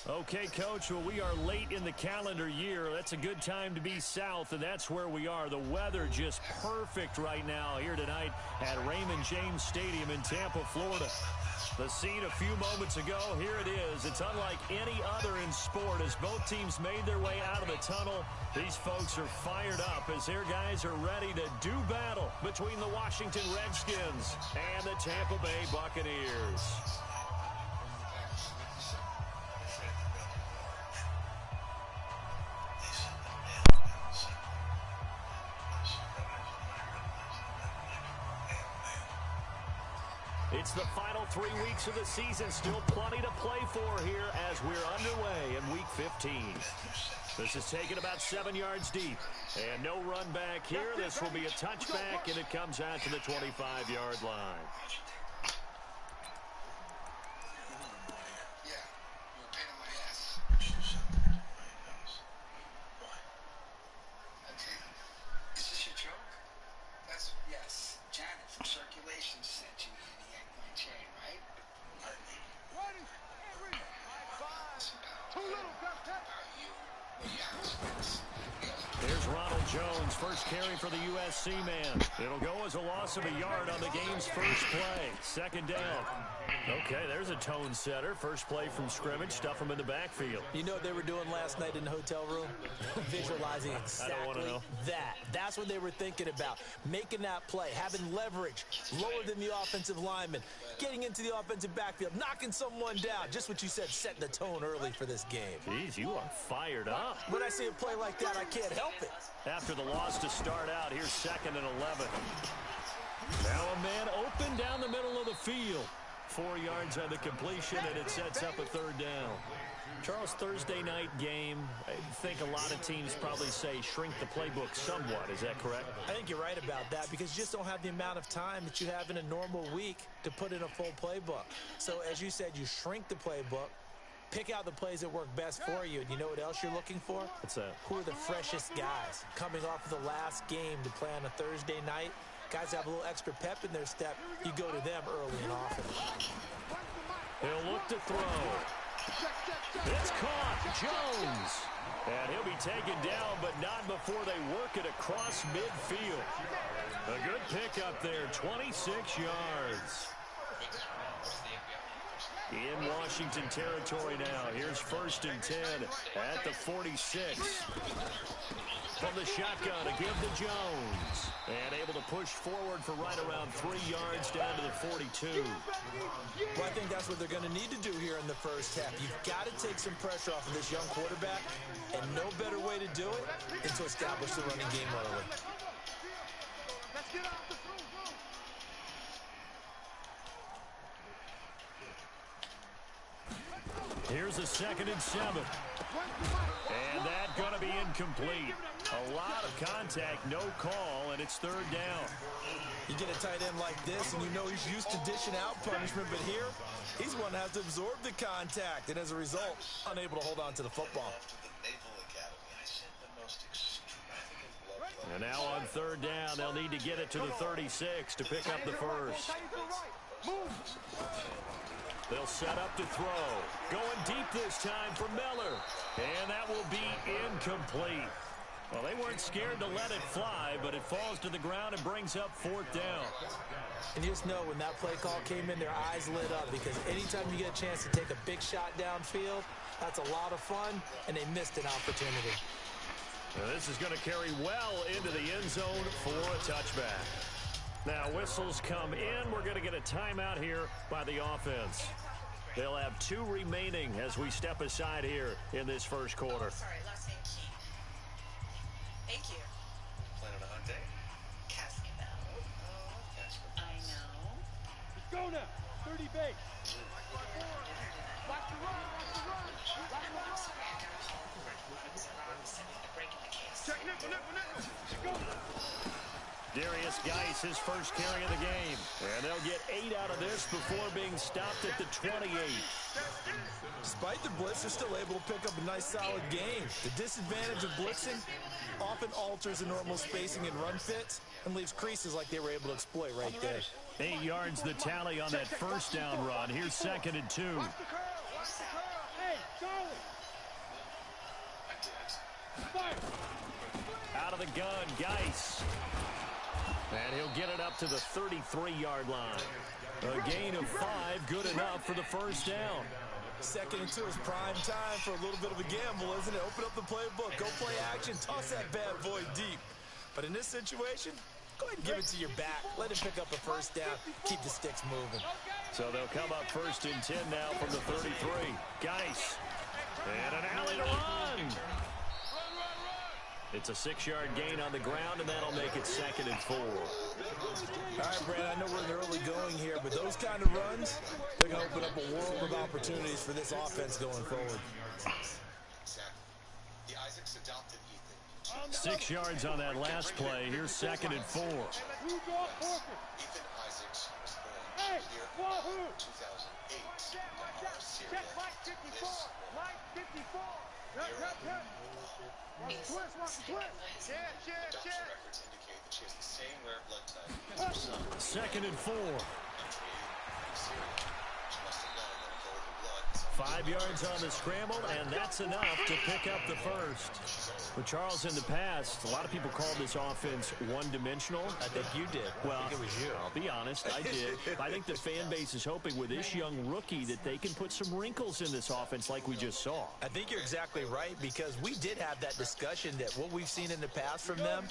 Okay, Coach, well, we are late in the calendar year. That's a good time to be south, and that's where we are. The weather just perfect right now here tonight at Raymond James Stadium in Tampa, Florida. The scene a few moments ago, here it is. It's unlike any other in sport as both teams made their way out of the tunnel. These folks are fired up as their guys are ready to do battle between the Washington Redskins and the Tampa Bay Buccaneers. It's the final 3 weeks of the season. Still plenty to play for here as we're underway in Week 15. This is taken about 7 yards deep. And no run back here. This will be a touchback, and it comes out to the 25-yard line. First carry for the USC man. It'll go as a loss of a yard on the game's first play. Second down. Okay, there's a tone setter. First play from scrimmage. Stuff them in the backfield. You know what they were doing last night in the hotel room? Visualizing exactly that. That's what they were thinking about. Making that play, having leverage, lower than the offensive lineman, getting into the offensive backfield, knocking someone down. Just what you said, setting the tone early for this game. Jeez, you are fired up. When I see a play like that, I can't help it. After the loss to start out, here's 2nd and 11. Now a man open down the middle of the field. 4 yards on the completion, and it sets up a third down. Charles, Thursday night game, I think a lot of teams probably say shrink the playbook somewhat. Is that correct? I think you're right about that because you just don't have the amount of time that you have in a normal week to put in a full playbook. So as you said, you shrink the playbook, pick out the plays that work best for you, and you know what else you're looking for? What's that? Who are the freshest guys coming off of the last game to play on a Thursday night? Guys have a little extra pep in their step. You go to them early and often. He'll look to throw. It's caught. Jones. And he'll be taken down, but not before they work it across midfield. A good pickup there, 26 yards. In Washington territory now. Here's 1st and 10 at the 46. From the shotgun, a give to Jones. And able to push forward for right around 3 yards down to the 42. Well, I think that's what they're going to need to do here in the first half. You've got to take some pressure off of this young quarterback, and no better way to do it than to establish the running game early. Here's a 2nd and 7. And that's going to be incomplete. A lot of contact, no call, and it's 3rd down. You get a tight end like this, and you know he's used to dishing out punishment, but here, he's one that has to absorb the contact, and as a result, unable to hold on to the football. And now on 3rd down, they'll need to get it to the 36 to pick up the first. They'll set up to throw. Going deep this time for Miller. And that will be incomplete. Well, they weren't scared to let it fly, but it falls to the ground and brings up 4th down. And you just know when that play call came in, their eyes lit up because anytime you get a chance to take a big shot downfield, that's a lot of fun, and they missed an opportunity. Now, this is going to carry well into the end zone for a touchback. Now, whistles come in. We're going to get a timeout here by the offense. They'll have 2 remaining as we step aside here in this first quarter. Sorry, last name Key. Thank you. Planning a hunt day? Casting a bell. Oh, Casper. I know. Let's go now. 30 base. Watch the run. I'm sorry, I got a call from Ron sending the break in the case. Check nickel. Let's go. Darius Geis, his first carry of the game. And they'll get 8 out of this before being stopped at the 28. Despite the blitz, they're still able to pick up a nice, solid game. The disadvantage of blitzing often alters the normal spacing and run fits and leaves creases like they were able to exploit right there. 8 yards the tally on that first down run. Here's 2nd and 2. Hey, solid. Out of the gun, Geis. And he'll get it up to the 33-yard line. A gain of 5, good enough for the first down. 2nd and 2 is prime time for a little bit of a gamble, isn't it? Open up the playbook, go play action, toss that bad boy deep. But in this situation, go ahead and give it to your back. Let him pick up a first down. Keep the sticks moving. So they'll come up 1st and 10 now from the 33. Geis. And an alley to run. It's a 6-yard gain on the ground, and that'll make it 2nd and 4. All right, Brad, I know we're in the early going here, but those kind of runs, they're going to open up a world of opportunities for this offense going forward. The Isaacs adopted Ethan. 6 yards on that last play. Here's 2nd and 4. Ethan Isaacs was born here in 2008 in Syria. Adoption records indicate that she has the same rare blood type as her son. 2nd and 4. Syria. She must have known that a golden blood. 5 yards on the scramble, and that's enough to pick up the first. But Charles, in the past, a lot of people called this offense one-dimensional. I think you did. Well, I think it was you. I'll be honest, I did. I think the fan base is hoping with this young rookie that they can put some wrinkles in this offense like we just saw. I think you're exactly right, because we did have that discussion that what we've seen in the past from them,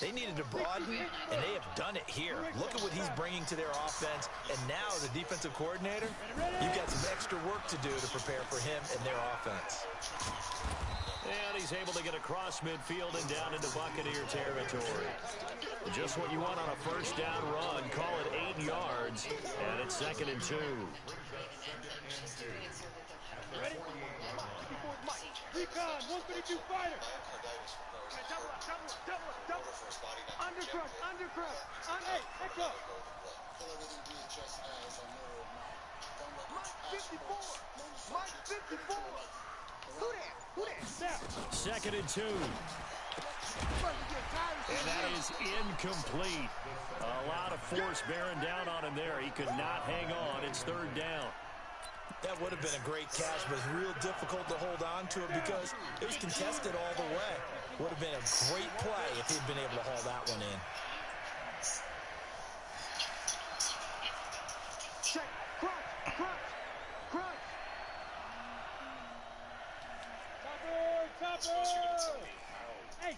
they needed to broaden, and they have done it here. Look at what he's bringing to their offense, and now as a defensive coordinator, you've got some extra work to do to prepare for him and their offense. And he's able to get across midfield and down into Buccaneer territory. Just what you want on a first down run. Call it 8 yards, and it's 2nd and 2. Ready? Recon, 132 fighter. Double. Undercrush. Hey, echo. Mike 54. Who that? 2nd and 2. And that is incomplete. A lot of force bearing down on him there. He could not hang on. It's 3rd down. That would have been a great catch, but it's real difficult to hold on to it because it was contested all the way. Would have been a great play if he'd been able to haul that one in. Check. Crunch. Topper. Hey,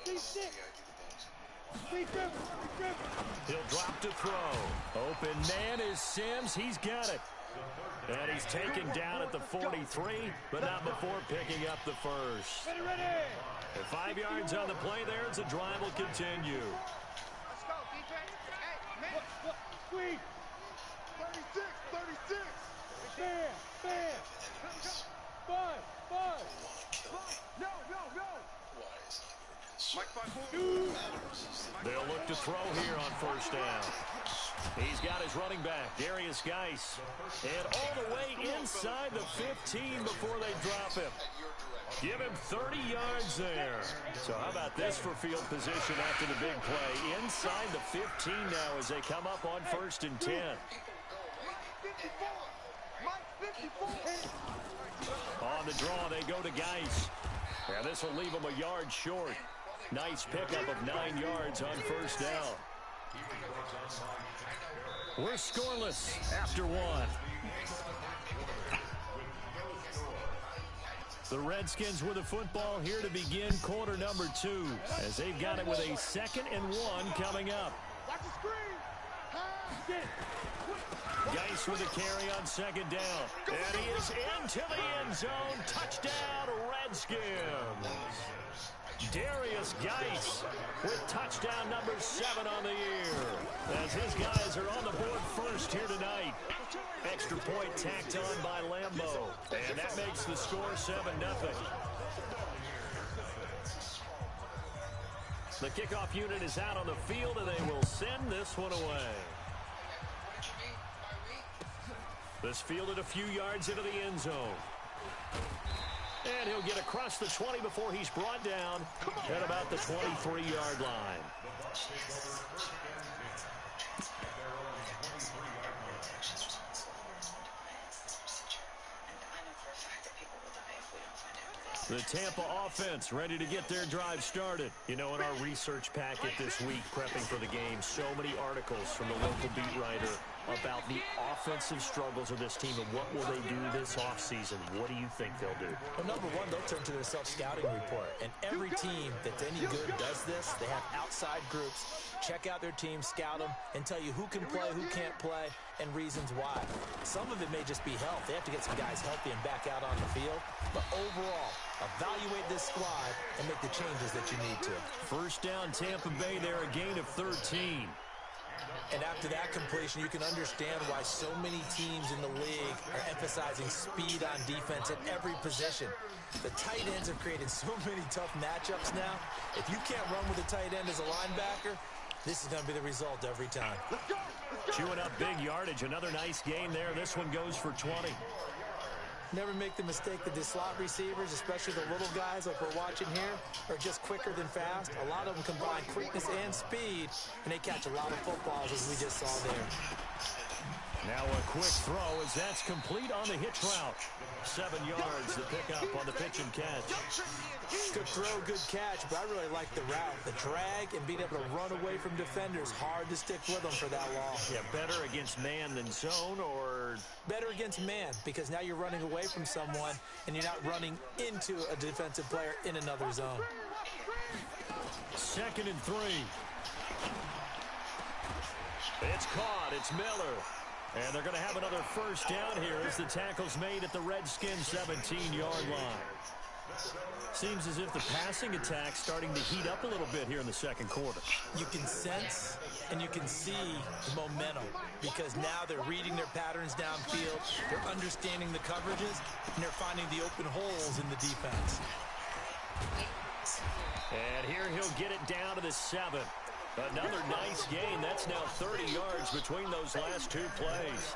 C6. He'll drop to throw. Open man is Sims. He's got it. And he's taken down at the 43, but not before picking up the first. Ready. And 5 yards on the play there as the drive will continue. Let's go, defense. Hey, man. Squeeze. 36. Bam. 5. No. Mike 5-4. They'll look to throw here on first down. He's got his running back, Darius Geis. And all the way inside the 15 before they drop him. Give him 30 yards there. So how about this for field position after the big play? Inside the 15 now as they come up on 1st and 10. On the draw, they go to Geis. And this will leave him a yard short. Nice pickup of 9 yards on first down. We're scoreless after 1. The Redskins with the football here to begin quarter number 2 as they've got it with a 2nd and 1 coming up. Geis with a carry on 2nd down. And he is into the end zone. Touchdown, Redskins. Darius Geis with touchdown number 7 on the year. As his guys are on the board first here tonight. Extra point tacked on by Lambeau. And that makes the score 7-0. The kickoff unit is out on the field, and they will send this one away. This fielded a few yards into the end zone. And he'll get across the 20 before he's brought down at about the 23-yard line. The Tampa offense ready to get their drive started. You know, in our research packet this week, prepping for the game, so many articles from the local beat writer about the offensive struggles of this team and what will they do this offseason. What do you think they'll do? Well, number one, they'll turn to their self-scouting report. And every team that's any good does this. They have outside groups. Check out their team, scout them, and tell you who can play, who can't play, and reasons why. Some of it may just be health. They have to get some guys healthy and back out on the field. But overall, evaluate this squad and make the changes that you need to. First down, Tampa Bay there, a gain of 13. And after that completion, you can understand why so many teams in the league are emphasizing speed on defense at every position. The tight ends have created so many tough matchups now. If you can't run with a tight end as a linebacker, this is going to be the result every time. Chewing up big yardage. Another nice gain there. This one goes for 20. Never make the mistake that the slot receivers, especially the little guys like we're watching here, are just quicker than fast. A lot of them combine quickness and speed, and they catch a lot of footballs, as we just saw there. Now a quick throw as that's complete on the hitch route. 7 yards, the pickup on the pitch and catch. Good throw, good catch, but I really like the route. The drag and being able to run away from defenders, hard to stick with them for that long. Yeah, better against man than zone, or? Better against man, because now you're running away from someone and you're not running into a defensive player in another zone. 2nd and 3. It's caught. It's Miller. And they're going to have another first down here as the tackle's made at the Redskins' 17-yard line. Seems as if the passing attack's starting to heat up a little bit here in the second quarter. You can sense and you can see the momentum because now they're reading their patterns downfield, they're understanding the coverages, and they're finding the open holes in the defense. And here he'll get it down to the 7. Another nice gain. That's now 30 yards between those last 2 plays.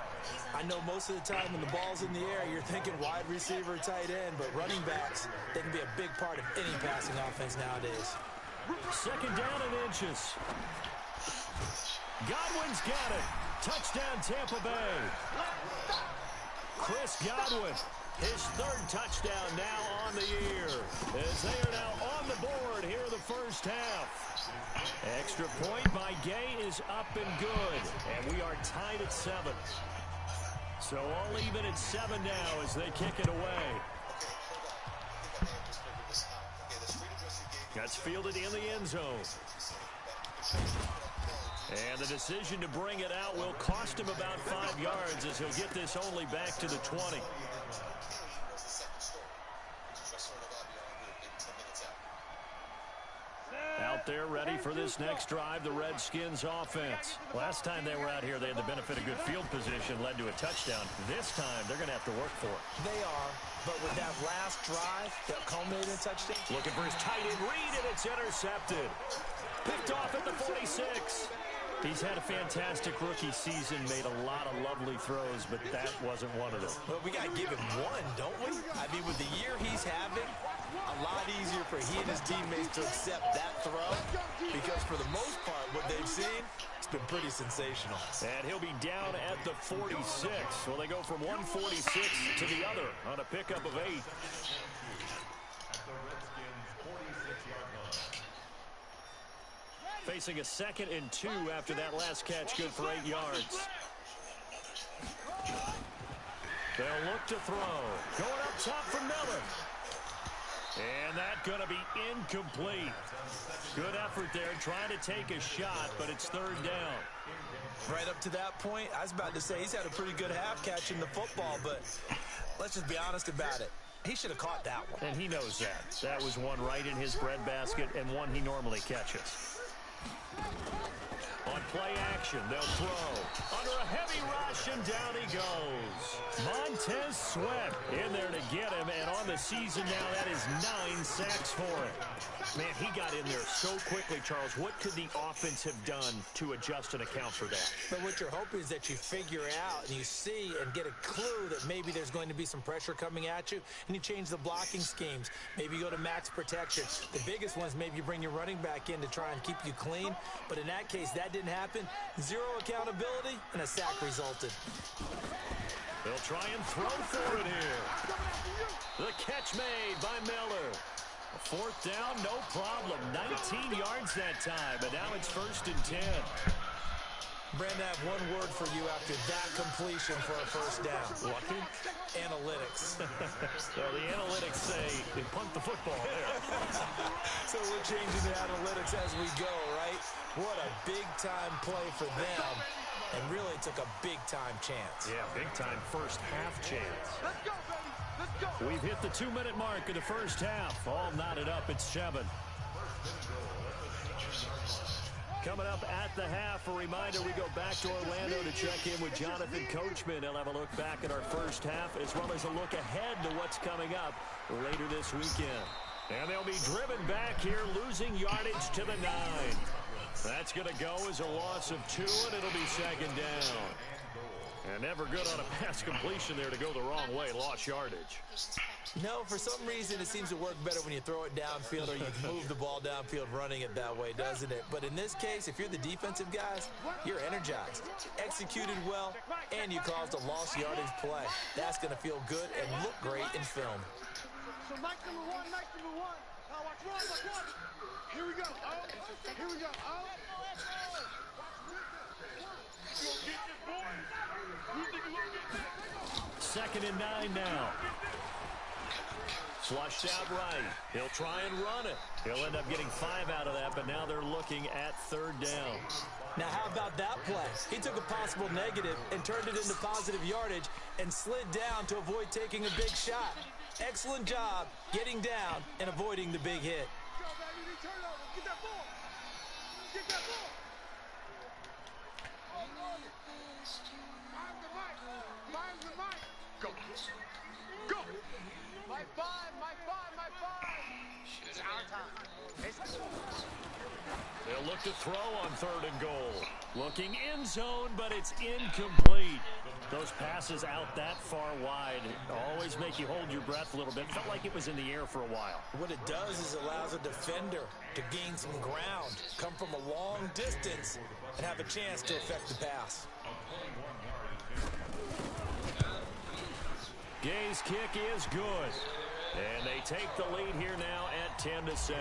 I know most of the time when the ball's in the air, you're thinking wide receiver, tight end, but running backs, they can be a big part of any passing offense nowadays. 2nd down and inches. Godwin's got it. Touchdown, Tampa Bay. Chris Godwin, his 3rd touchdown now on the year, as they are now on the board here in the first half. Extra point by Gay is up and good, and we are tied at 7. So all even at 7 now as they kick it away. That's fielded in the end zone. And the decision to bring it out will cost him about 5 yards as he'll get this only back to the 20. Out there ready for this next drive, the Redskins offense. Last time they were out here, they had the benefit of good field position, led to a touchdown. This time, they're going to have to work for it. They are, but with that last drive that culminated in a touchdown. Looking for his tight end read, and it's intercepted. Picked off at the 46. He's had a fantastic rookie season, made a lot of lovely throws, but that wasn't one of them. Well, we got to give him one, don't we? I mean, with the year he's having, a lot easier for he and his teammates to accept that throw because for the most part, what they've seen, it's been pretty sensational. And he'll be down at the 46. Well, they go from 146 to the other on a pickup of 8. Facing a 2nd and 2 after that last catch, good for 8 yards. They'll look to throw. Going up top for Miller. And that's going to be incomplete. Good effort there, trying to take a shot, but it's 3rd down. Right up to that point, I was about to say he's had a pretty good half catching the football, but let's just be honest about it. He should have caught that one. And he knows that. That was one right in his breadbasket and one he normally catches. On play action, they'll throw. Under a heavy rush, and down he goes. Montez Sweat in there to get him, and on the season now, that is 9 sacks for him. Man, he got in there so quickly, Charles. What could the offense have done to adjust and account for that? But what you're hoping is that you figure out and you see and get a clue that maybe there's going to be some pressure coming at you, and you change the blocking schemes. Maybe you go to max protection. The biggest one is maybe you bring your running back in to try and keep you clean. But in that case, that didn't happen. 0 accountability, and a sack resulted. They'll try and throw for it here. The catch made by Miller. A fourth down, no problem. 19 yards that time, but now it's 1st and 10. Brandon, I have one word for you after that completion for a first down. Lucky? Analytics. Well, the analytics say they punt the football there. So we're changing the analytics as we go, right? What a big-time play for them. And really took a big-time chance. Yeah, big-time first half chance. Let's go, baby. Let's go. We've hit the 2-minute mark of the first half. All knotted up at 7. Coming up at the half, a reminder, we go back to Orlando to check in with Jonathan Coachman. He'll have a look back at our first half as well as a look ahead to what's coming up later this weekend. And they'll be driven back here, losing yardage to the 9. That's going to go as a loss of 2, and it'll be 2nd down. And never good on a pass completion there to go the wrong way, lost yardage. No, for some reason it seems to work better when you throw it downfield or you move the ball downfield running it that way, doesn't it? But in this case, if you're the defensive guys, you're energized, executed well, and you caused a lost yardage play. That's going to feel good and look great in film. So night number one. Watch one. Here we go. Here we go. Second and 9 now. Flushed out right. He'll try and run it. He'll end up getting 5 out of that, but now they're looking at 3rd down. Now, how about that play? He took a possible negative and turned it into positive yardage and slid down to avoid taking a big shot. Excellent job getting down and avoiding the big hit. Go, baby. Turn over. Get that ball. Get that ball. Find the mic. Go. Go. My 5. It's our time. They'll look to throw on 3rd and goal. Looking in zone, but it's incomplete. Those passes out that far wide always make you hold your breath a little bit. Felt like it was in the air for a while. What it does is allows a defender to gain some ground, come from a long distance, and have a chance to affect the pass. Gay's kick is good. And they take the lead here now at 10-7.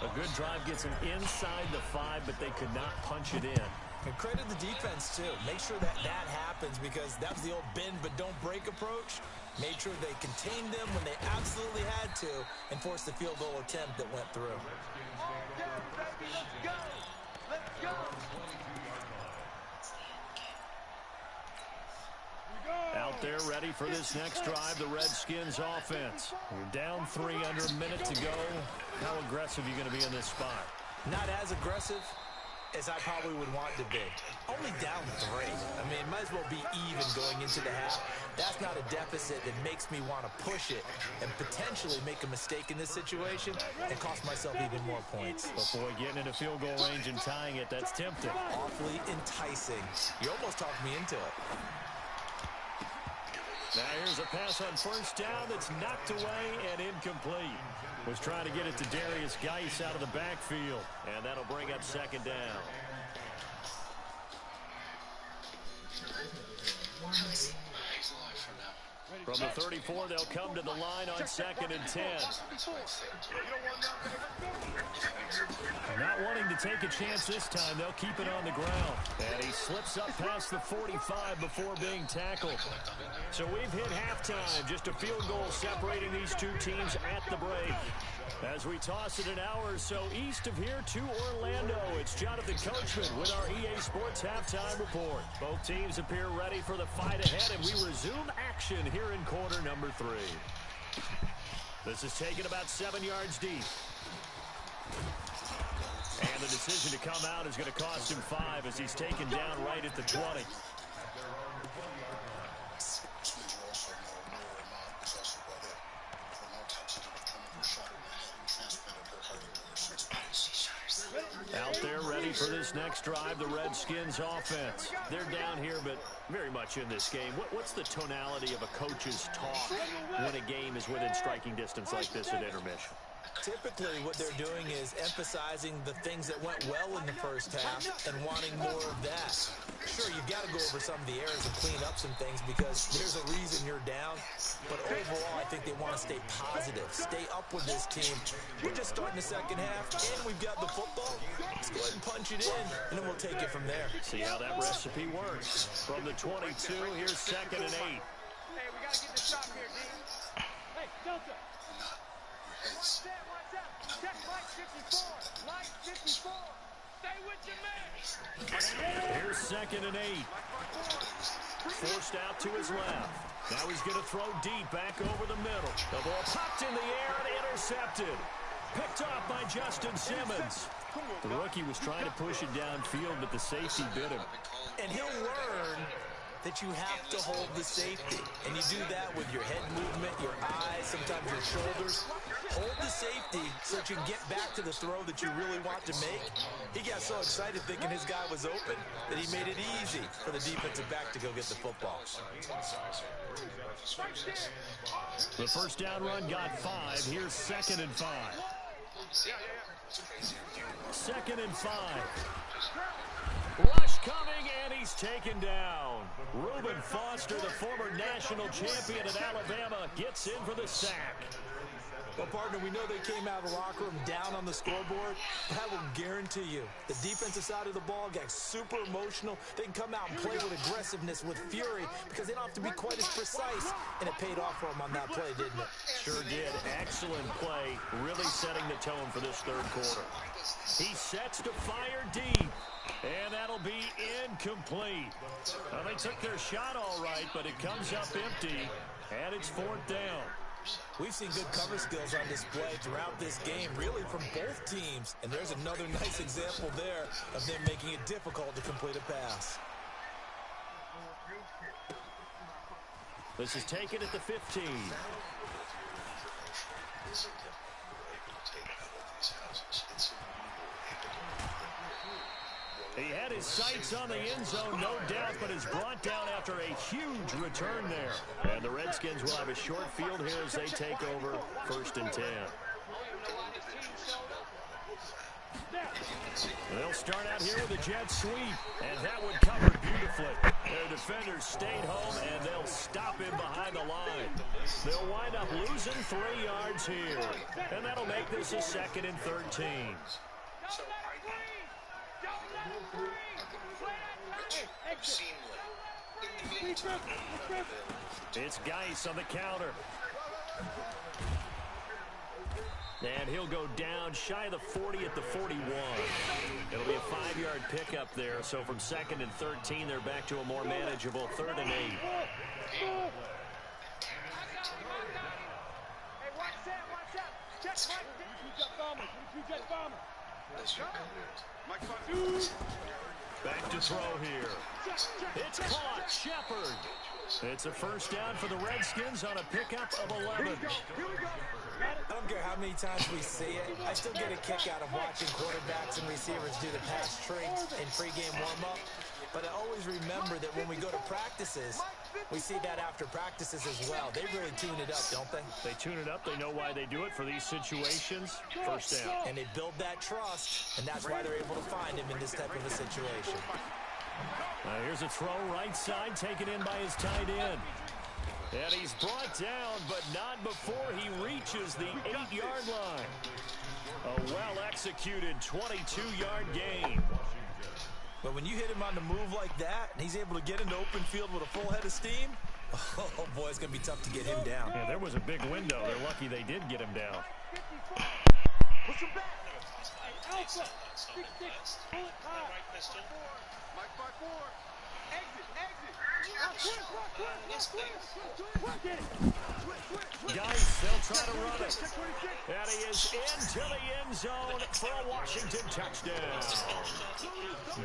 A good drive gets them inside the 5, but they could not punch it in. And credit the defense, too. Make sure that happens because that was the old bend but don't break approach. Made sure they contained them when they absolutely had to and forced the field goal attempt that went through. Okay, baby, let's go. Let's go. Out there ready for this next drive, the Redskins offense. You're down 3 under a minute to go. How aggressive are you going to be in this spot? Not as aggressive as I probably would want to be. Only down 3. I mean, it might as well be even going into the half. That's not a deficit that makes me want to push it and potentially make a mistake in this situation and cost myself even more points. Before getting into field goal range and tying it, that's tempting. Awfully enticing. You almost talked me into it. Now here's a pass on 1st down that's knocked away and incomplete. Was trying to get it to Darius Geis out of the backfield. And that'll bring up 2nd down. From the 34, they'll come to the line on 2nd and 10. Not wanting to take a chance this time, they'll keep it on the ground. And he slips up past the 45 before being tackled. So we've hit halftime, just a field goal separating these two teams at the break. As we toss it an hour or so east of here to Orlando, it's Jonathan Coachman with our EA Sports Halftime Report. Both teams appear ready for the fight ahead, and we resume action here in quarter number 3. This is taken about 7 yards deep. And the decision to come out is going to cost him 5 as he's taken down right at the 20. Out there ready for this next drive, the Redskins offense. They're down here, but very much in this game. What's the tonality of a coach's talk when a game is within striking distance like this at intermission? Typically, what they're doing is emphasizing the things that went well in the first half and wanting more of that. Sure, you've got to go over some of the errors and clean up some things because there's a reason you're down. But overall, I think they want to stay positive, stay up with this team. We're just starting the second half, and we've got the football. Let's go ahead and punch it in, and then we'll take it from there. See how that recipe works. From the 22, here's 2nd and 8. Hey, we got to get this stop here, D. Hey, Delta. Watch out. Check Mike 54. Mike 54. Stay with your man. Here's 2nd and 8. Forced out to his left. Now he's going to throw deep back over the middle. The ball popped in the air and intercepted. Picked off by Justin Simmons. The rookie was trying to push it downfield, but the safety bit him. And he'll learn that you have to hold the safety. And you do that with your head movement, your eyes, sometimes your shoulders. Hold the safety so that you can get back to the throw that you really want to make. He got so excited thinking his guy was open that he made it easy for the defensive back to go get the football. The first down run got 5. Here's 2nd and 5. 2nd and 5. Rush coming, and he's taken down. Reuben Foster, the former national champion at Alabama, gets in for the sack. Well, partner, we know they came out of the locker room down on the scoreboard. I will guarantee you, the defensive side of the ball got super emotional. They can come out and play with aggressiveness, with fury, because they don't have to be quite as precise. And it paid off for them on that play, didn't it? Sure did. Excellent play, really setting the tone for this third quarter. He sets to fire deep, and that'll be incomplete. Well, they took their shot all right, but it comes up empty, and it's 4th down. We've seen good cover skills on display throughout this game, really from both teams. And there's another nice example there of them making it difficult to complete a pass. This is taken at the 15. He had his sights on the end zone, no doubt, but is brought down after a huge return there. And the Redskins will have a short field here as they take over 1st and 10. They'll start out here with a jet sweep, and that one covered beautifully. Their defenders stayed home, and they'll stop him behind the line. They'll wind up losing 3 yards here, and that'll make this a 2nd and 13. It's Geis on the counter. And he'll go down shy of the 40 at the 41. It'll be a 5-yard pickup there. So from 2nd and 13, they're back to a more manageable 3rd and 8. Hey, watch out. Check Mike. Jet bomber. Back to throw here. It's caught. Shepard. It's a first down for the Redskins on a pickup of 11. I don't care how many times we see it. I still get a kick out of watching quarterbacks and receivers do the pass tricks in pregame warm-up. But I always remember that when we go to practices, we see that after practices as well. They really tune it up, don't they? They tune it up. They know why they do it for these situations. First down. And they build that trust, and that's why they're able to find him in this type of a situation. Here's a throw right side, taken in by his tight end. And he's brought down, but not before he reaches the 8-yard line. A well-executed 22-yard gain. But when you hit him on the move like that, and he's able to get into open field with a full head of steam, oh boy, it's going to be tough to get him down. Yeah, there was a big window. They're lucky they did get him down. Push him back. Alpha. Stick. Pull it high. Mike 5-4. Exit. Get it. Geis, they'll try to run it. And he is into the end zone for a Washington touchdown.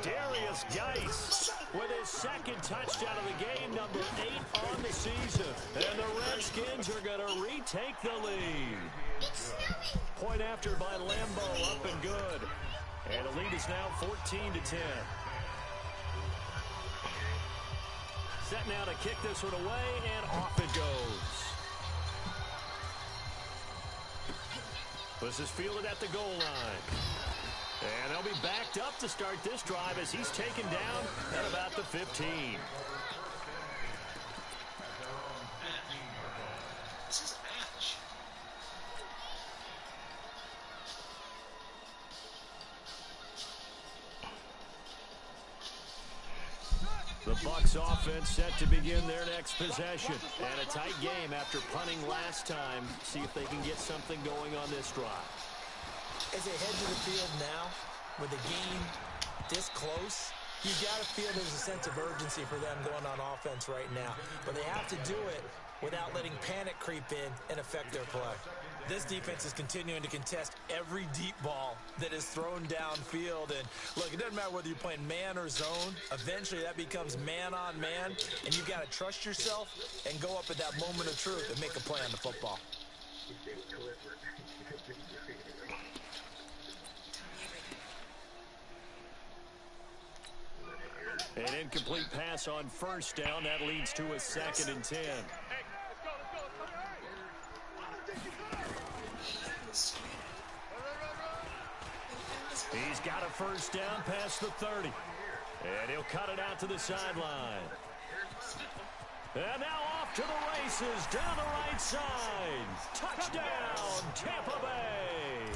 Darius Geis with his 2nd touchdown of the game, number 8 on the season. And the Redskins are going to retake the lead. Point after by Lambeau, up and good. And the lead is now 14-10. Set now to kick this one away, and off it goes. This is fielded at the goal line. And they'll be backed up to start this drive as he's taken down at about the 15. This is a match. The Bucs offense set to begin their next possession. And a tight game after punting last time. See if they can get something going on this drive. As they head to the field now, with the game this close, you got to feel there's a sense of urgency for them going on offense right now. But they have to do it without letting panic creep in and affect their play. This defense is continuing to contest every deep ball that is thrown downfield. And look, it doesn't matter whether you're playing man or zone. Eventually that becomes man on man, and you've got to trust yourself and go up at that moment of truth and make a play on the football. An incomplete pass on first down. That leads to a 2nd and 10. He's got a first down past the 30. And he'll cut it out to the sideline. And now off to the races down the right side. Touchdown, Tampa Bay.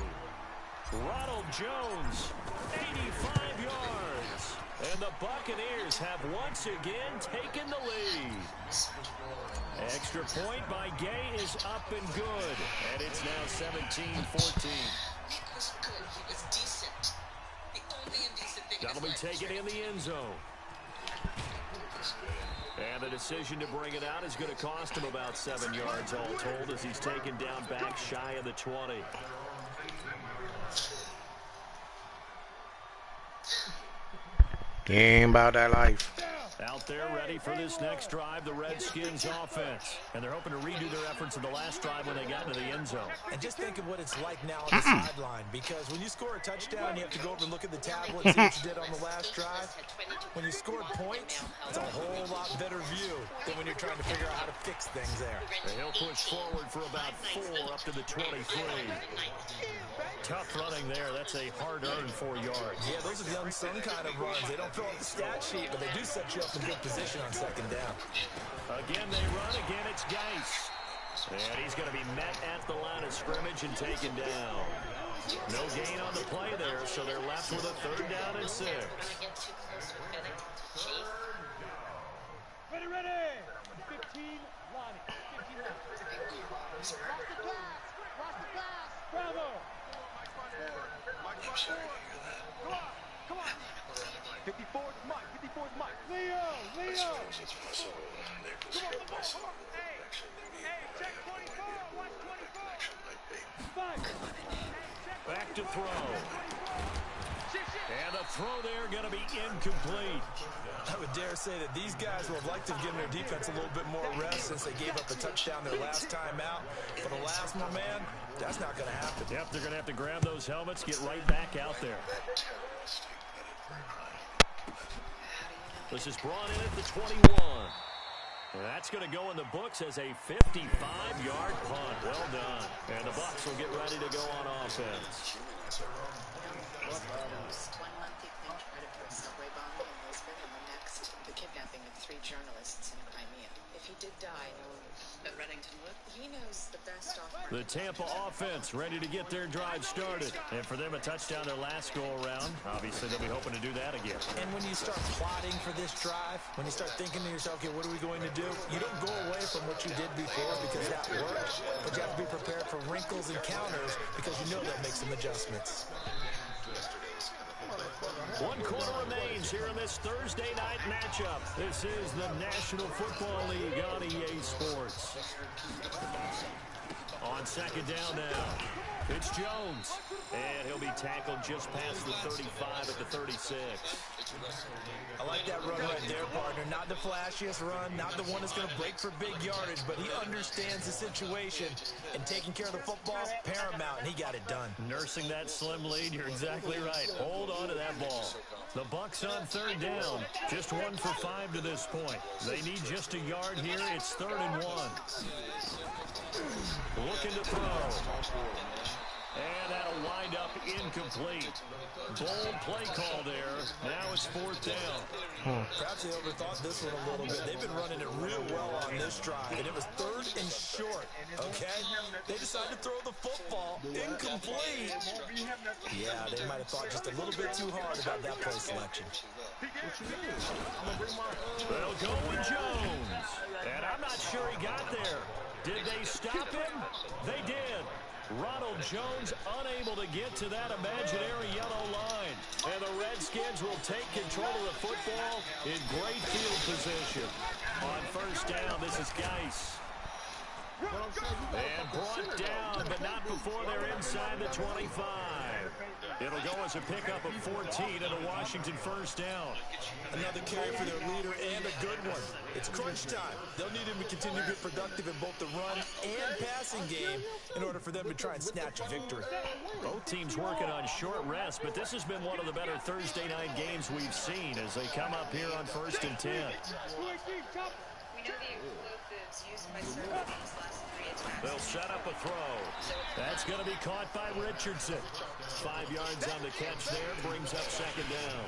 Ronald Jones, 85 yards. And the Buccaneers have once again taken the lead. Extra point by Gay is up and good. And it's now 17-14. He was good. He was decent. The only indecent thing That'll be taken in the end zone. And the decision to bring it out is going to cost him about 7 yards all told as he's taken down back shy of the 20. Game about that life. Out there ready for this next drive, the Redskins offense. And they're hoping to redo their efforts in the last drive when they got into the end zone. And just think of what it's like now on the sideline, because when you score a touchdown, you have to go over and look at the tablet and see what you did on the last drive. When you scored points, it's a whole lot better view than when you're trying to figure out how to fix things there. And he'll push forward for about 4 up to the 23. Tough running there. That's a hard-earned 4 yards. Yeah, those are the unsung kind of runs. They don't fill up the stat sheet, but they do set you up in good position on 2nd down. Again, they run. Again, it's Geis. And he's going to be met at the line of scrimmage and taken down. No gain on the play there, so they're left with a 3rd down and 6. Ready, ready. 15, Lonnie. 15, Lonnie. Watch the pass. Watch the pass. Bravo. Come on. 54 is Mike. 54 is Mike. Leo. Come on. Hey, check 24. Watch 24. Back to throw. And the throw there going to be incomplete. I would dare say that these guys would have liked to have given their defense a little bit more rest since they gave up a touchdown their last time out. But alas, my man, that's not going to happen. Yep, they're going to have to grab those helmets, get right back out there. This is brought in at the 21. And that's going to go in the books as a 55-yard punt. Well done. And the Bucs will get ready to go on offense. 1 month he claimed credit for a subway bombing in Lisbon, and the next, the kidnapping of 3 journalists in Crimea. If he did die, but Reddington would. He knows the best off-market. The Tampa offense ready to get their drive started. And for them, a touchdown their last go-around. Obviously, they'll be hoping to do that again. And when you start plotting for this drive, when you start thinking to yourself, okay, what are we going to do? You don't go away from what you did before because that worked. But you have to be prepared for wrinkles and counters because you know they'll make some adjustments. 1 quarter remains here in this Thursday night matchup. This is the National Football League on EA Sports. On 2nd down now, it's Jones. And he'll be tackled just past the 35 at the 36. I like that run right there, partner. Not the flashiest run, not the one that's going to break for big yardage, but he understands the situation, and taking care of the football, paramount, and he got it done. Nursing that slim lead, you're exactly right. Hold on to that ball. The Bucs on 3rd down, just 1 for 5 to this point. They need just a yard here. It's 3rd and 1. Looking to throw. And that'll wind up incomplete. Bold play call there. Now it's 4th down. Perhaps they overthought this one a little bit. They've been running it real well on this drive, and it was 3rd and short, okay? They decided to throw the football incomplete. Yeah, they might have thought just a little bit too hard about that play selection. They'll go with Jones. And I'm not sure he got there. Did they stop him? They did. Ronald Jones unable to get to that imaginary yellow line. And the Redskins will take control of the football in great field position. On 1st down, this is Geis. And brought down, but not before they're inside the 25. It'll go as a pickup of 14 and a Washington 1st down. Another carry for their leader and a good one. It's crunch time. They'll need him to continue to be productive in both the run and passing game in order for them to try and snatch a victory. Both teams working on short rest, but this has been one of the better Thursday night games we've seen as they come up here on 1st and 10. We know the explosives used by certain teams last 3 attacks. They'll set up a throw. That's going to be caught by Richardson. 5 yards on the catch there, brings up 2nd down.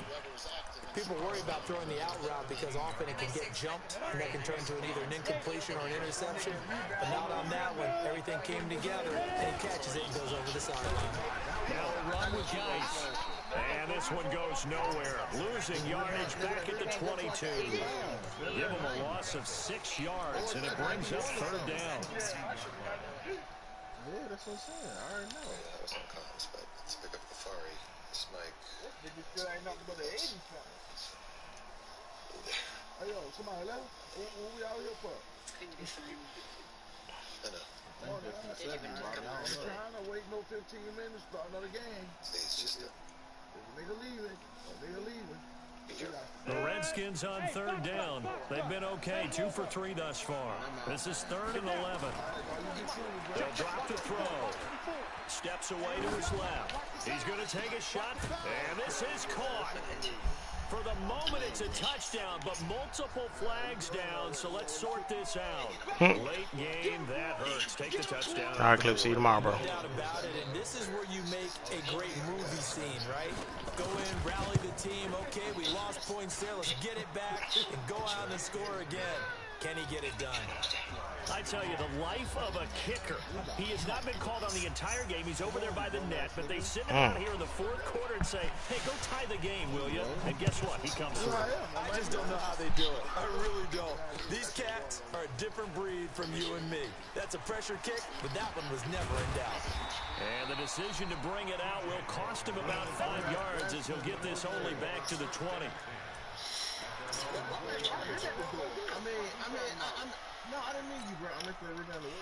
People worry about throwing the out route because often it can get jumped and that can turn into either an incompletion or an interception. But not on that one. Everything came together and he catches it and goes over the sideline. Now a run with Geis. And this one goes nowhere. Losing yardage back at the 22. Give them a loss of 6 yards, and it brings up 3rd down. Yeah, that's what I'm saying. I already know. That was on comms, but to pick up the Fari, it's like... Nigga still ain't nothing but an 80 something. Hey, yo, somebody left? What we out here for? Going to be fine. I know. Did even look up I'm trying to wait no 15 minutes, start another game. See, it's just a... Nigga leaving. Nigga leaving. The Redskins on 3rd down. They've been okay, 2 for 3 thus far. This is 3rd and 11. They'll drop the throw. Steps away to his left. He's going to take a shot, and this is caught. For the moment, it's a touchdown, but multiple flags down, so let's sort this out. Late game, that hurts. Take the touchdown. All right, Clip, see you tomorrow, bro. No doubt about it, and this is where you make a great movie scene, right? Go in, rally the team. Okay, we lost points there. Let's get it back and go out and score again. Can he get it done? I tell you, the life of a kicker. He has not been called on the entire game. He's over there by the net, but they sit him out here in the 4th quarter and say, hey, go tie the game, will you? And guess what? He comes through. I just don't know how they do it. I really don't. These cats are a different breed from you and me. That's a pressure kick, but that one was never in doubt. And the decision to bring it out will cost him about 5 yards as he'll get this only back to the 20. No, I didn't mean you, bro. I meant to read down the way.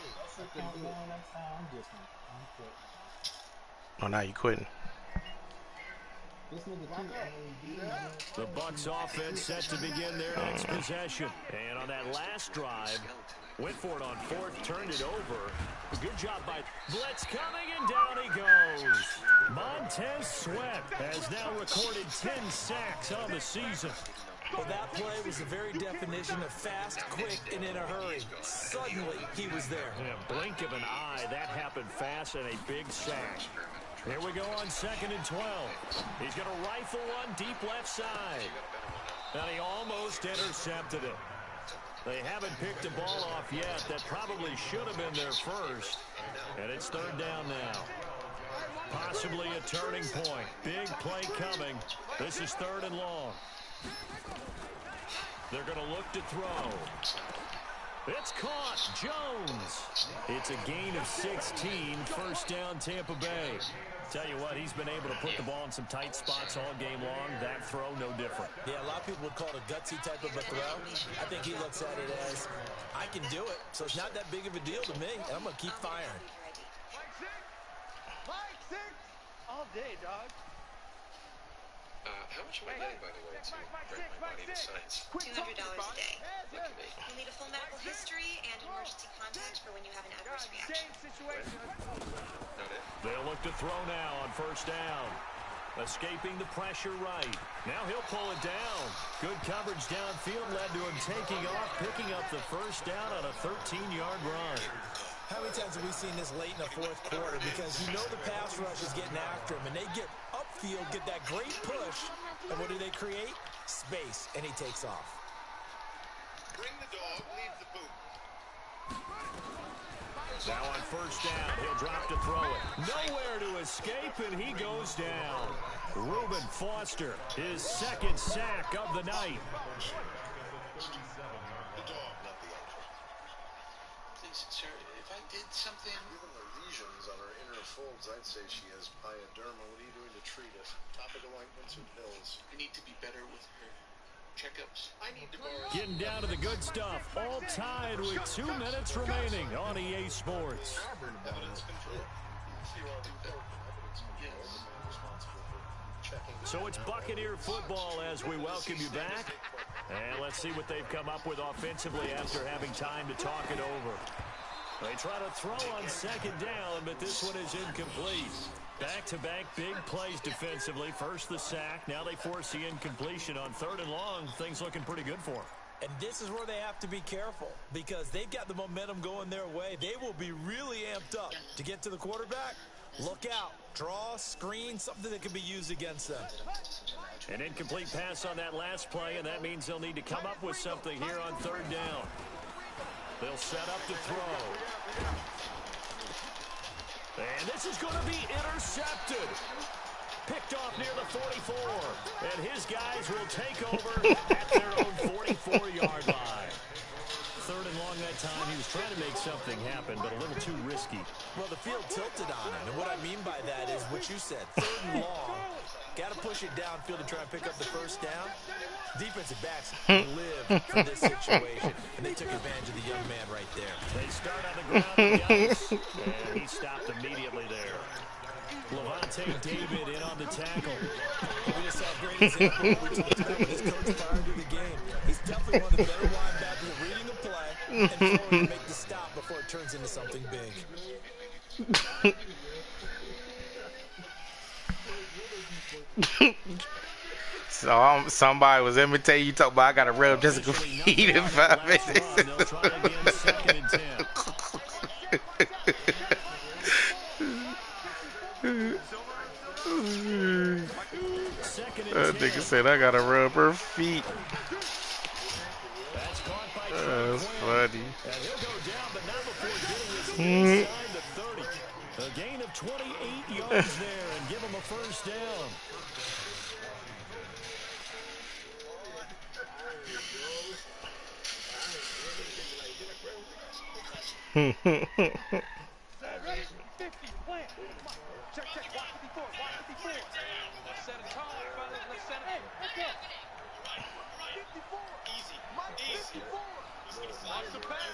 Oh, now you quitting. The Bucs offense set to begin their next possession. And on that last drive, went for it on 4th, turned it over. Good job by Blitz coming, and down he goes. Montez Sweat has now recorded 10 sacks on the season. Well, that play was the very definition of fast, quick, and in a hurry. Suddenly, he was there. In a blink of an eye, that happened fast and a big sack. Here we go on 2nd and 12. He's going to rifle one deep left side. And he almost intercepted it. They haven't picked a ball off yet. That probably should have been their first. And it's 3rd down now. Possibly a turning point. Big play coming. This is 3rd and long. They're going to look to throw. It's caught. Jones. It's a gain of 16. 1st down, Tampa Bay. Tell you what, he's been able to put the ball in some tight spots all game long. That throw, no different. Yeah, a lot of people would call it a gutsy type of a throw. I think he looks at it as, I can do it, so it's not that big of a deal to me, and I'm going to keep firing. Mike 6! All day, dog. How much am I getting, by the way, to bring my body to science? $200 a day. Look at me. You'll need a full medical history and emergency contact for when you have an adverse reaction. Same situation. They'll look to throw now on 1st down. Escaping the pressure right. Now he'll pull it down. Good coverage downfield led to him taking off, picking up the 1st down on a 13-yard run. How many times have we seen this late in the fourth quarter? Because you know the pass rush is getting after him, and they get upfield, get that great push, and what do they create? Space, and he takes off. Bring the dog, leave the boot. Now on first down, he'll drop to throw it. Nowhere to escape, and he goes down. Reuben Foster, his second sack of the night. The dog, not the ankle. Please, sir, if I did something... Given the lesions on her inner folds, I'd say she has pyoderma. What are you doing to treat it? Topical ointments or pills? I need to be better with her checkups. I need to borrow... Getting down to the good stuff. All tied with 2 minutes remaining on EA Sports. Evidence control. Yes. So it's Buccaneer football as we welcome you back. And let's see what they've come up with offensively after having time to talk it over. They try to throw on second down, but this one is incomplete. Back-to-back big plays defensively. First the sack. Now they force the incompletion on third and long. Things looking pretty good for them. And this is where they have to be careful because they've got the momentum going their way. They will be really amped up to get to the quarterback. Look out. Draw, screen, something that can be used against them. An incomplete pass on that last play, and that means they'll need to come up with something here on third down. They'll set up to throw. And this is going to be intercepted. Picked off near the 44. And his guys will take over at their own 44-yard line. Third and long that time. He was trying to make something happen, but a little too risky. Well, the field tilted on him. And what I mean by that is what you said. Third and long. Got to push it downfield to try and pick up the first down. Defensive backs live for this situation. And they took advantage of the young man right there. They start on the ground, guys. And he stopped immediately there. Levante David in on the tackle. We just saw a great example of what we talked about with his coach prior to the game. He's definitely one of the better linebackers at reading the play and throwing to make the stop before it turns into something big. So somebody was imitating you, talking about I got to rub just a feet in 5 minutes. They'll try again, second and 10. That nigga said I gotta rub her feet. That's caught by That's funny. And he'll go down, but not before getting his inside the 30. A gain of 28 yards there and give him a first down. Ready? 50, plant. Check, watch 54, watch 54. Let's set it tall, fellas. Let's set it. Let's go. 54. Easy. Mike, 54. Watch the pass.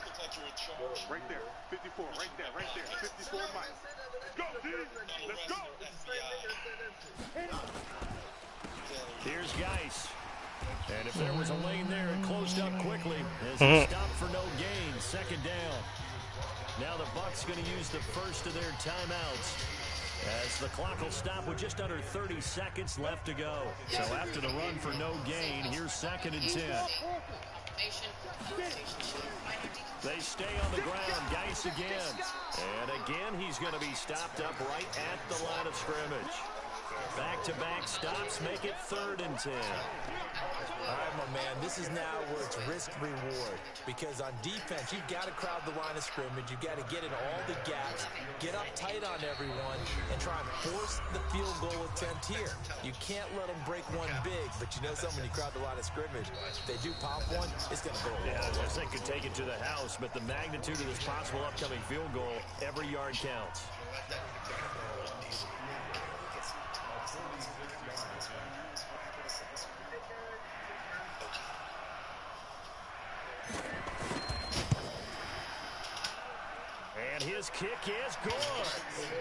Looks like you're in charge. Right there. 54. Right there. 54, Mike. Let's go, D. Let's go. Here's Geis. And if there was a lane there, it closed up quickly as he stopped for no gain. Second down. Now the Bucs going to use the first of their timeouts as the clock will stop with just under 30 seconds left to go. So after the run for no gain, here's second and 10. They stay on the ground. Geis again. And again, he's going to be stopped up right at the line of scrimmage. Back-to-back stops make it third and 10. All right, my man, this is now where it's risk-reward. Because on defense, you've got to crowd the line of scrimmage. You've got to get in all the gaps, get up tight on everyone, and try and force the field goal attempt here. You can't let them break one big, but you know something, when you crowd the line of scrimmage, if they do pop one, it's going to go a long way. They could take it to the house, but the magnitude of this possible upcoming field goal, every yard counts. And his kick is good.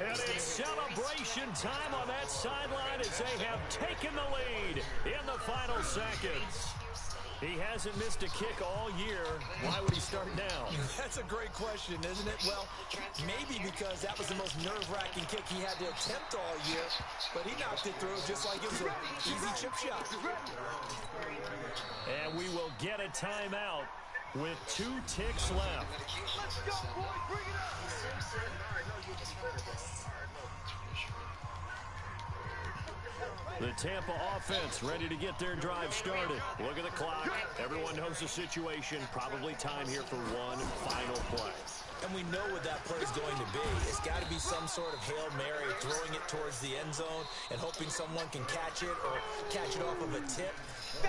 And it's celebration time on that sideline as they have taken the lead in the final seconds. He hasn't missed a kick all year. Why would he start now? That's a great question, isn't it? Well, maybe because that was the most nerve-wracking kick he had to attempt all year, but he knocked it through just like it was an easy chip shot. And we will get a timeout with 2 ticks left. Let's go, boys. Bring it up. The Tampa offense ready to get their drive started. Look at the clock. Everyone knows the situation. Probably time here for one final play. And we know what that play is going to be. It's got to be some sort of Hail Mary, throwing it towards the end zone and hoping someone can catch it or catch it off of a tip.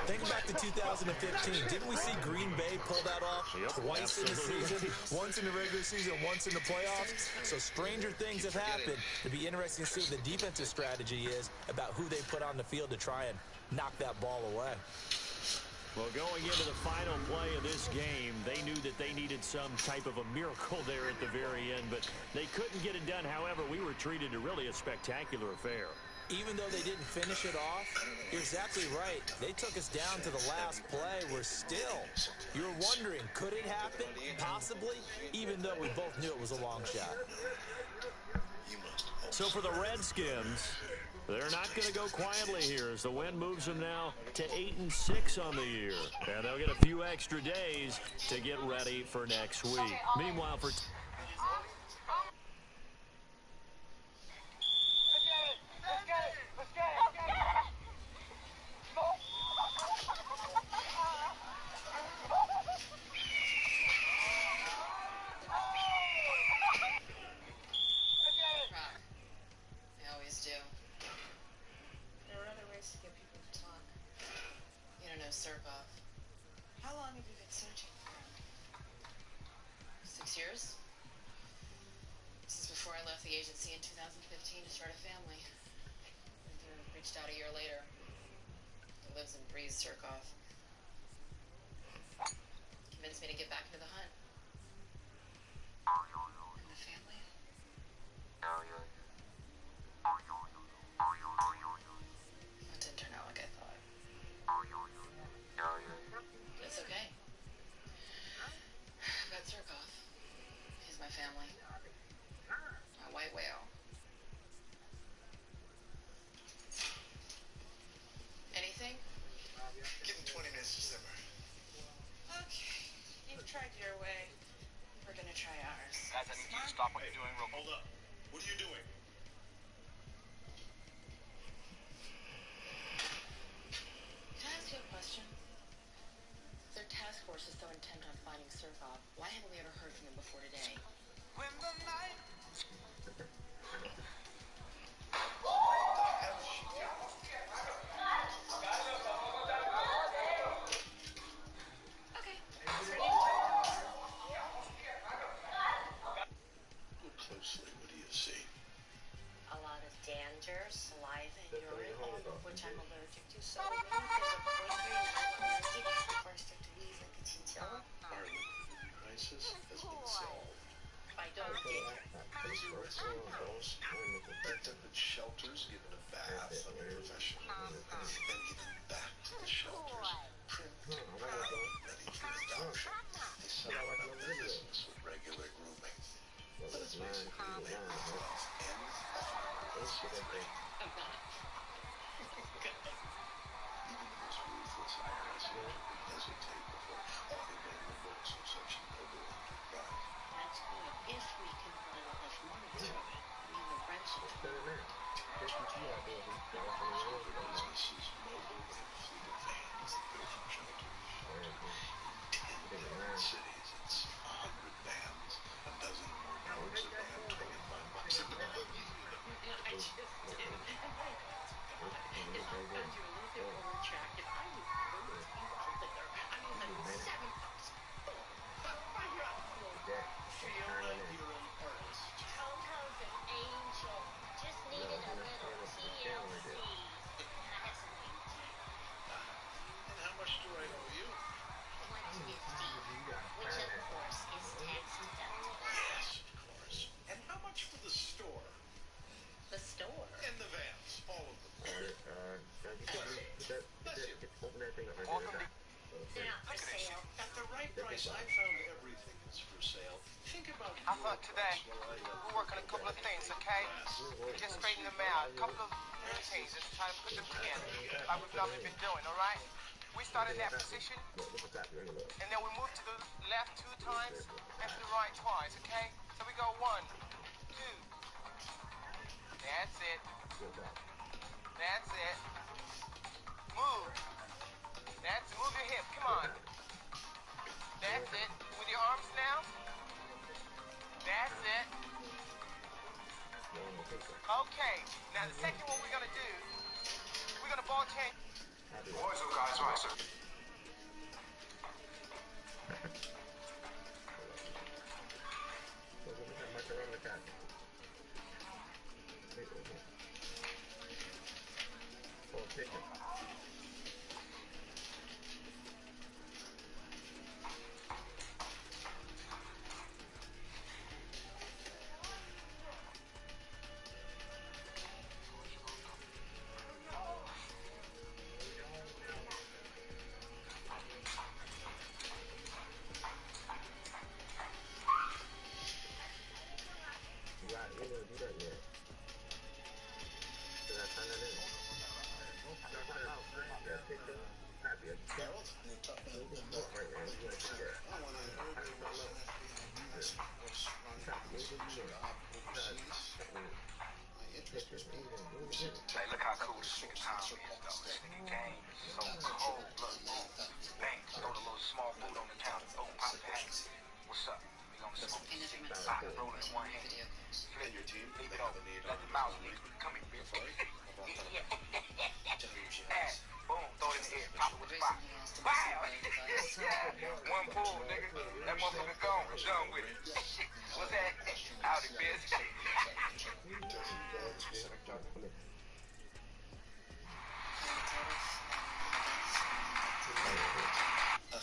Think back to 2015. Didn't we see Green Bay pull that off twice in the season? Once in the regular season, once in the playoffs. So stranger things have happened. It'd be interesting to see what the defensive strategy is about who they put on the field to try and knock that ball away. Well, going into the final play of this game, they knew that they needed some type of a miracle there at the very end, but they couldn't get it done. However, we were treated to really a spectacular affair. Even though they didn't finish it off, you're exactly right. They took us down to the last play. We're still, you're wondering, could it happen? Possibly, even though we both knew it was a long shot. So for the Redskins, they're not going to go quietly here as the win moves them now to 8-6 on the year. And they'll get a few extra days to get ready for next week. Meanwhile, for... How long have you been searching for him? 6 years? This is before I left the agency in 2015 to start a family. Reached out a year later. He lives and breathes Surkoff. Convinced me to get back into the hunt. And the family? It didn't turn out like I thought. It's okay. I've got Surkoff. He's my family. My white whale. Anything? Give him 20 minutes to simmer. Okay. You've tried your way. We're gonna try ours. Guys, I need you to stop what you're doing real quick. Hold up. What are you doing? Can I ask you a question? Their task force is so intent on finding Surkoff. Why haven't we ever heard from him before today? When the night... Okay. Look closely. What do you see? A lot of dander, saliva, and urine, all of which I'm allergic to. So when there's a poison first to wheeze like a chinchilla. Our liquidity crisis has been solved. I don't dig it. These rescue girls, protected with shelters, given a bath under professional, and given back to the shelters, ready for adoption. They settle up their business with regular grooming. But it's basically labor of I'm not. Even the most ruthless IRS agent would hesitate before auditing the books of such a noble enterprise. That's good. If we can put enough money through it. I mean, the rents are Businesses mobile in a fleet of vans that go from shelter to shelter. 10 different cities, it's 100 vans, a dozen more dollars a van, $25 a day. I just did. And my God, if I found you a little bit more attractive, I would move you out there. I mean, like $7. Right here on the floor. Feel like you're an artist. Coco's an angel. Just needed a little TLC. And I had some wings. And how much do I owe you? $150, which of course is tax deductible. Yes, of course. And how much for the store? The store. And the vans, all of them. Welcome to... They're not for sale. At the right price, I found everything is for sale. Think about How about today? We'll work on a couple of things, okay? Just straighten them out. A couple of routines. Just try to put them together. Like we've normally been doing, all right? We start in that position, and then we move to the left 2 times and to the right twice, okay? So we go 1, 2. That's it. That's it. Move. That's it. Move your hip. Come on. That's it. With your arms now. That's it. Okay. Now the second one we're gonna do, we're gonna ball change. Boys, guys, right, sir. Hey, look how cool this nigga Tom is, though. This nigga game is so cold. Look, bang, throw the little small boot on the counter. Boom, pop the hat. What's up? We gonna smoke this shit. Pop it, roll it in one hand. Flip your team, leave it over. Let the mouse leave. Come here, bitch. Boom, throw it in the air. Pop it with the box. Wow! One pull, nigga. That motherfucker gone. Done with it. What's that? Howdy, bitch.